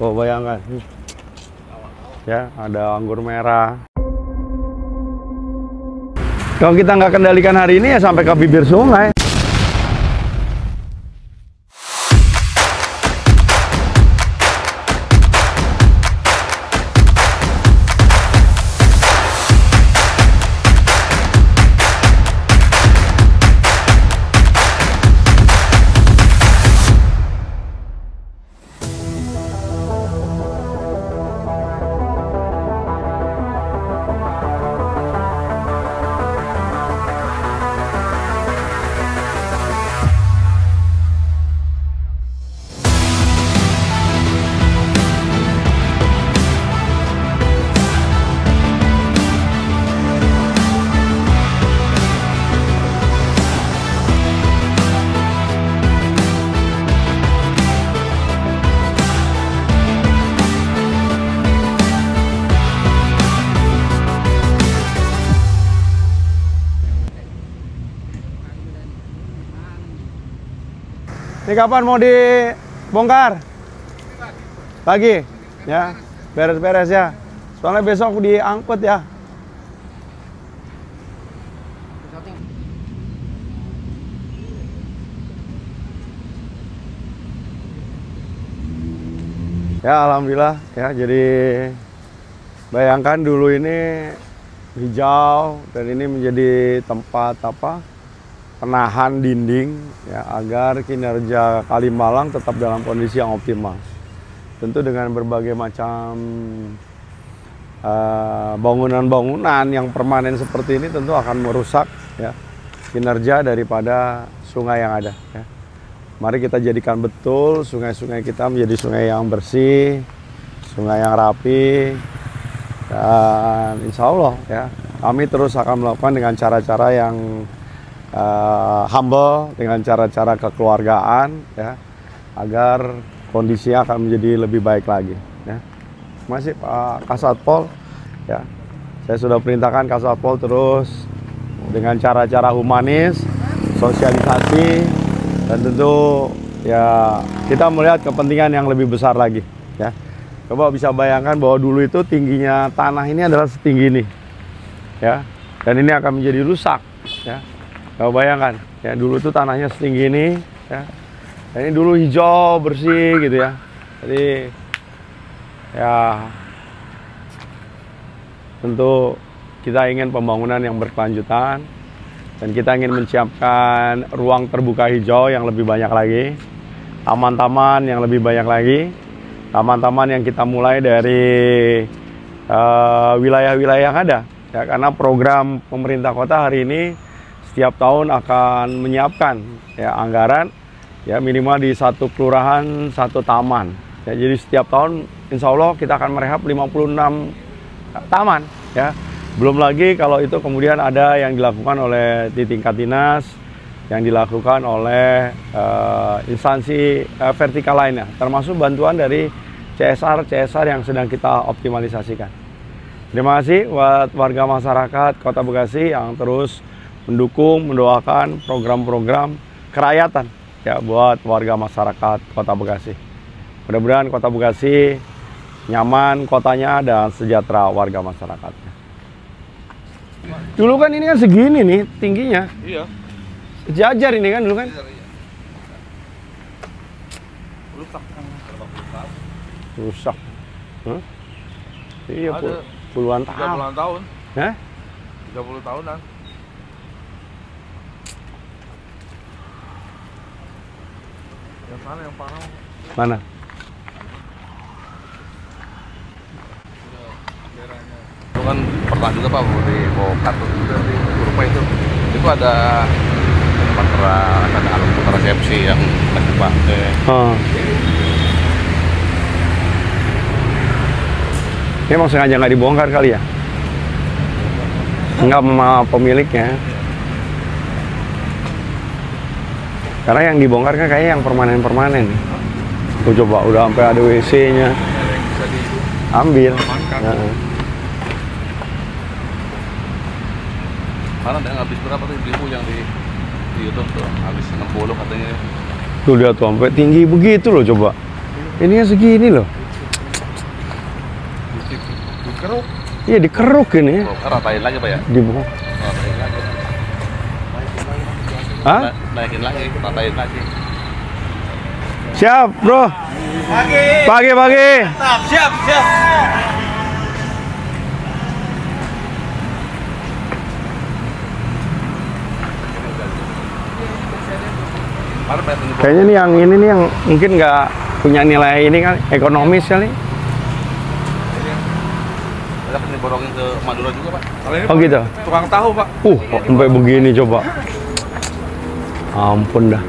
Oh, bayangkan. Ya, ada anggur merah. Kalau kita nggak kendalikan hari ini ya sampai ke bibir sungai. Ini kapan mau dibongkar? Pagi, ya, beres-beres ya. Soalnya besok diangkut ya. Ya, alhamdulillah ya. Jadi bayangkan dulu ini hijau dan ini menjadi tempat penahan dinding ya, agar kinerja Kalimalang tetap dalam kondisi yang optimal. Tentu dengan berbagai macam bangunan-bangunan yang permanen seperti ini tentu akan merusak ya, kinerja daripada sungai yang ada ya. Mari kita jadikan betul sungai-sungai kita menjadi sungai yang bersih, sungai yang rapi, dan insya Allah ya kami terus akan melakukan dengan cara-cara yang humble, dengan cara-cara kekeluargaan ya, agar kondisinya akan menjadi lebih baik lagi ya. Masih Pak Kasatpol ya, saya sudah perintahkan Kasatpol terus dengan cara-cara humanis, sosialisasi, dan tentu ya kita melihat kepentingan yang lebih besar lagi ya. Coba bisa bayangkan bahwa dulu itu tingginya tanah ini adalah setinggi ini ya, dan ini akan menjadi rusak ya. Kau bayangkan, ya dulu tuh tanahnya setinggi ini, ya. Ini dulu hijau bersih gitu ya. Jadi ya tentu kita ingin pembangunan yang berkelanjutan dan kita ingin menyiapkan ruang terbuka hijau yang lebih banyak lagi, taman-taman yang lebih banyak lagi, taman-taman yang kita mulai dari wilayah-wilayah yang ada, ya, karena program pemerintah kota hari ini setiap tahun akan menyiapkan ya anggaran ya minimal di satu kelurahan satu taman ya. Jadi setiap tahun insya Allah kita akan merehab 56 taman ya. Belum lagi kalau itu kemudian ada yang dilakukan oleh di tingkat dinas, yang dilakukan oleh instansi vertikal lainnya, termasuk bantuan dari CSR yang sedang kita optimalisasikan. Terima kasih buat warga masyarakat Kota Bekasi yang terus mendukung, mendoakan program-program kerakyatan ya buat warga masyarakat Kota Bekasi. Mudah-mudahan Kota Bekasi nyaman kotanya dan sejahtera warga masyarakatnya. Dulu kan ini kan segini nih tingginya. Iya. Sejajar ini kan dulu kan. Rusak. Huh? Iya, puluhan tahun. 30 tahun. Hah? 30 tahunan. Yang sana yang parah. Mana? Itu kan pernah juga Pak di Bogor dari Kurpa itu ada tempat ada alat kontrasepsi yang lagi dipakai. Ini emang sengaja nggak dibongkar kali ya? Nggak sama pemiliknya. Karena yang dibongkar kan kayaknya yang permanen-permanen. Tuh coba udah sampai ada WC-nya. Bisa Ambil. Karena ada yang habis berapa tuh ibu yang di YouTube tuh habis 60 katanya. Tuh lihat tuh sampai tinggi begitu loh coba. Ininya segini loh. Dikeruk. Iya dikeruk ini. Ratain lagi Pak ya? Dibuang. Ratain lagi. Hah? Naikin lagi, ratain lagi. Siap bro. Pagi. Siap. Kayaknya nih yang ini nih yang mungkin nggak punya nilai ini kan ekonomis kali. Ada kan diborongin ke Madura juga Pak. Oh gitu. Tukang tahu Pak. Kok sampai begini coba. Ampun dah.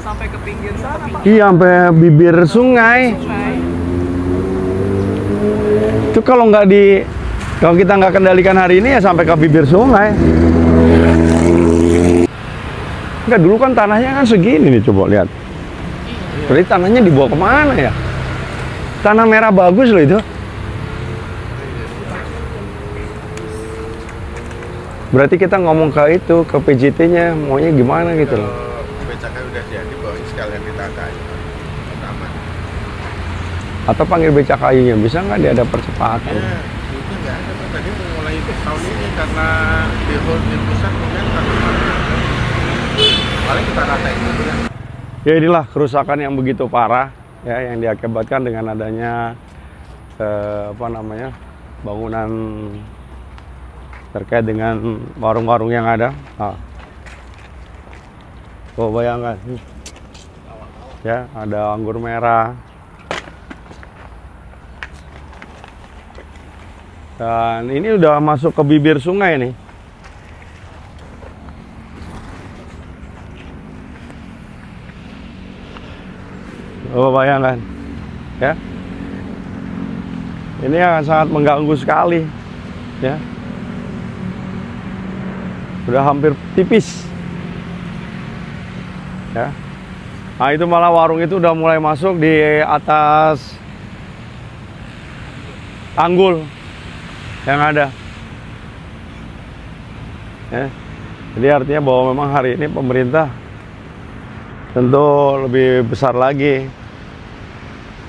Sampai ke pinggir sana Pak. Iya sampai bibir sungai. Itu kalau kita nggak kendalikan hari ini ya sampai ke bibir sungai. Enggak, dulu kan tanahnya kan segini nih, coba lihat. Berarti tanahnya dibawa kemana ya? Tanah merah bagus loh itu. Berarti kita ngomong ke itu, ke PJT-nya, maunya gimana gitu loh. Becakai udah jadi, bawain sekalian ditata aja. Aman. Atau panggil becakayunya, bisa nggak dia ada percepatan? Ya, itu nggak ada Pak. Tadi mau mulai tahun ini karena di hold di pusat kemudian paling kita ratain dulu kan. Ya inilah kerusakan yang begitu parah ya yang diakibatkan dengan adanya bangunan terkait dengan warung-warung yang ada. Tuh bayangkan, ya ada anggur merah dan ini udah masuk ke bibir sungai nih. Oh bayangkan, ya. Ini akan sangat mengganggu sekali, ya. Sudah hampir tipis, ya. Nah itu malah warung itu udah mulai masuk di atas tanggul yang ada, ya. Jadi artinya bahwa memang hari ini pemerintah tentu lebih besar lagi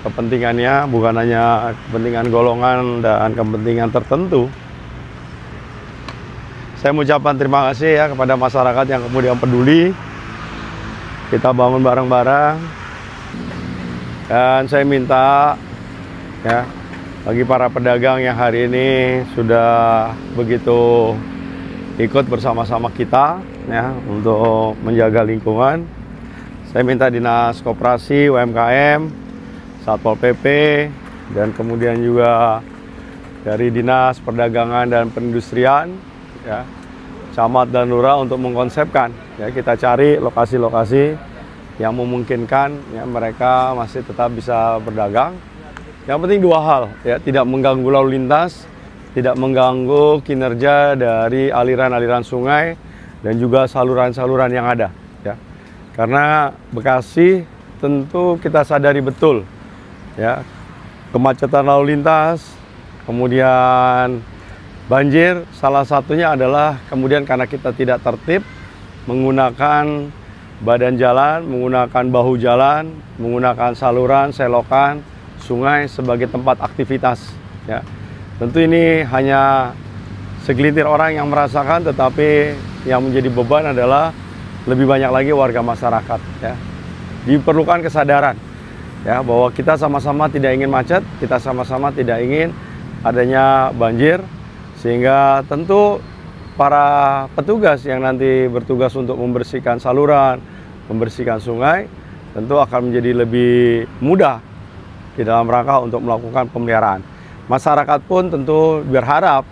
kepentingannya, bukan hanya kepentingan golongan dan kepentingan tertentu. Saya mengucapkan terima kasih ya kepada masyarakat yang kemudian peduli. Kita bangun bareng-bareng. Dan saya minta ya bagi para pedagang yang hari ini sudah begitu ikut bersama-sama kita ya untuk menjaga lingkungan. Saya minta Dinas Koperasi, UMKM, Satpol PP, dan kemudian juga dari Dinas Perdagangan dan Perindustrian, ya, camat dan lurah untuk mengkonsepkan. Ya, kita cari lokasi-lokasi yang memungkinkan ya, mereka masih tetap bisa berdagang. Yang penting dua hal, ya, tidak mengganggu lalu lintas, tidak mengganggu kinerja dari aliran-aliran sungai dan juga saluran-saluran yang ada. Ya. Karena Bekasi tentu kita sadari betul. Ya, kemacetan lalu lintas, kemudian banjir, salah satunya adalah kemudian karena kita tidak tertib menggunakan badan jalan, menggunakan bahu jalan, menggunakan saluran, selokan, sungai sebagai tempat aktivitas. Ya, tentu ini hanya segelintir orang yang merasakan, tetapi yang menjadi beban adalah lebih banyak lagi warga masyarakat. Ya, diperlukan kesadaran. Ya, bahwa kita sama-sama tidak ingin macet, kita sama-sama tidak ingin adanya banjir, sehingga tentu para petugas yang nanti bertugas untuk membersihkan saluran, membersihkan sungai, tentu akan menjadi lebih mudah di dalam rangka untuk melakukan pemeliharaan. Masyarakat pun tentu berharap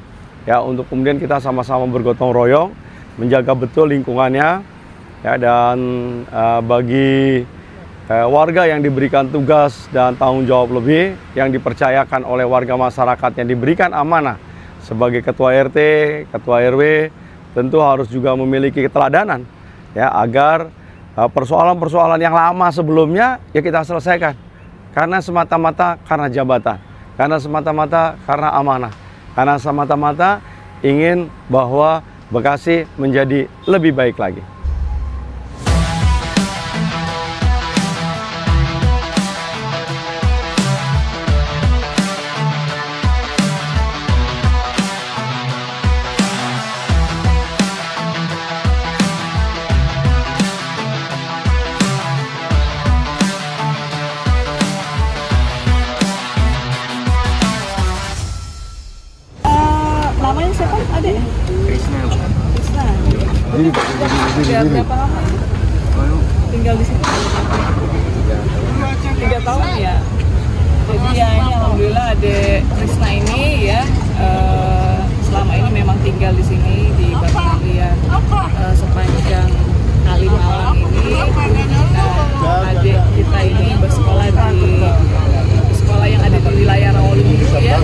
ya untuk kemudian kita sama-sama bergotong royong, menjaga betul lingkungannya, ya, dan bagi warga yang diberikan tugas dan tanggung jawab lebih, yang dipercayakan oleh warga masyarakat yang diberikan amanah sebagai ketua RT, ketua RW, tentu harus juga memiliki keteladanan ya agar persoalan-persoalan yang lama sebelumnya ya kita selesaikan. Karena semata-mata karena jabatan, karena semata-mata karena amanah, karena semata-mata ingin bahwa Bekasi menjadi lebih baik lagi. Udah berapa lama ini tinggal di sini? 3 tahun ya. Jadi ya ini alhamdulillah Adek Krisna ini ya selama ini memang tinggal di sini di Batu Mulia sepanjang Kalimalang ini. Adik kita ini bersekolah di sekolah yang ada di wilayah Rawalumbu ya.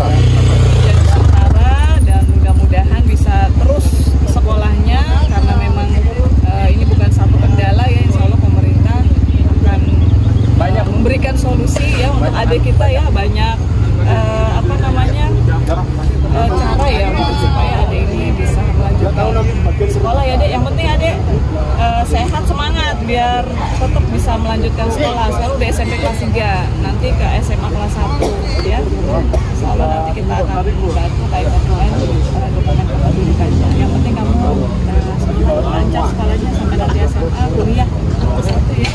Jadi sementara dan mudah-mudahan bisa terus sekolahnya karena memang ini bukan satu kendala ya. Insya Allah pemerintah akan banyak memberikan solusi ya untuk adik kita ya, banyak cara ya untuk supaya adik ini bisa melanjutkan sekolah ya Dek. Yang penting adik sehat, semangat biar tetap bisa melanjutkan sekolah. Sekarang udah SMP kelas 3, nanti ke SMA kelas 1 ya. Insya Allah nanti kita akan bantu kayak dokumen kependudukannya. Yang penting kamu lancar sekolahnya sampai nanti SMA, kuliah satu ya.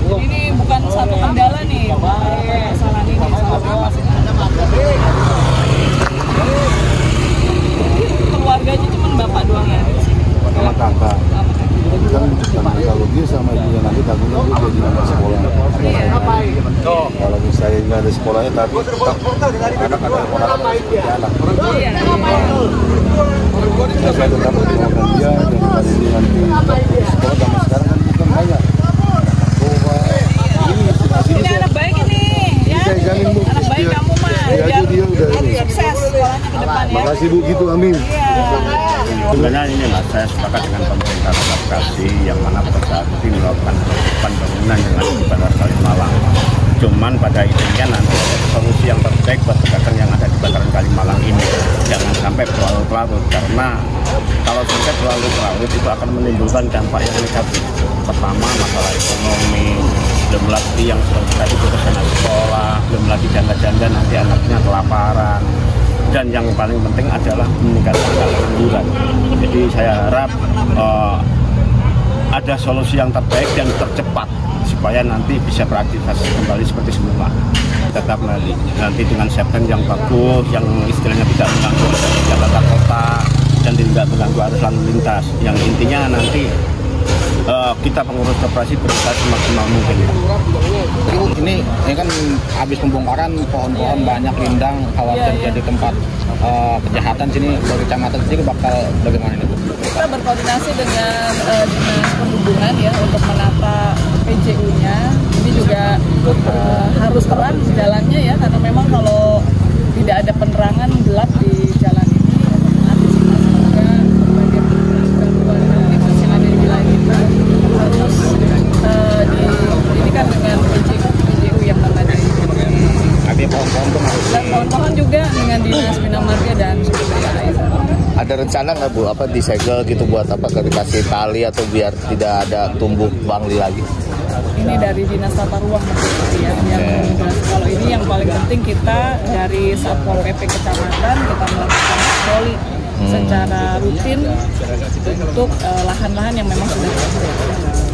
Ini bukan satu kendala nih kesalahan ini, keluarganya cuma bapak doang ya di sini. Sama kakak. Kan kalau dia sama ibunya nanti takutnya dia jadi nggak sekolah. Kalau misalnya nggak ada sekolahnya tapi anak ada sekolah jalan. Saya tetap mendoakan dia daripada dia nanti sekolah zaman sekarang kan bukan banyak. Ini anak baik ini ya. Anak baik kamu mah. Biar sukses sekolahnya ke depan ya. Makasih Bu gitu, amin. Sebenarnya ini Mas, saya sepakat dengan pemerintah Kota Bekasi yang mana pada saat ini melakukan pembangunan yang ada di Bandar Kalimalang. Cuman pada intinya nanti ada solusi yang terbaik buat pedagang yang ada di Bandaran Kalimalang ini. Jangan sampai berlarut-larut, karena kalau sampai berlarut-larut itu akan menimbulkan dampak yang negatif. Pertama, masalah ekonomi, belum lagi yang tadi putus anak sekolah, belum lagi janda-janda nanti anaknya kelaparan. Dan yang paling penting adalah meningkatkan pengangguran. Jadi saya harap ada solusi yang terbaik dan tercepat supaya nanti bisa beraktivitas kembali seperti semula. Tetap nanti dengan September yang bagus, yang istilahnya tidak mengganggu Jakarta Kota dan tidak mengganggu arus lalu lintas. Yang intinya nanti kita pengurus koperasi berusaha semaksimal mungkin. Ini kan habis pembongkaran pohon-pohon banyak rindang, khawatir jadi tempat kejahatan sini. Dari kecamatan sendiri bakal bagaimana ini? Kita berkoordinasi dengan Dinas Perhubungan ya untuk menata PJU-nya. Ini juga harus terang jalannya ya, karena memang kalau tidak ada penerangan gelap di jalan ini, antisipasi juga berbagai gangguan aktivitas yang ada di wilayah kita harus ini kan dengan PJU yang memadai. Ada pohon-pohon tuh harus. Dan pohon-pohon juga dengan Dinas Bina Marga dan Sumber Daya Air. Ada rencana nggak Bu, apa disegel gitu buat apa, dikasih tali atau biar tidak ada tumbuh bangli lagi? Ini dari Dinas Tata Ruang ya, yang kalau ini yang paling penting kita dari Satpol PP Kecamatan kita melakukan patroli secara rutin untuk lahan-lahan yang memang sudah tersedia.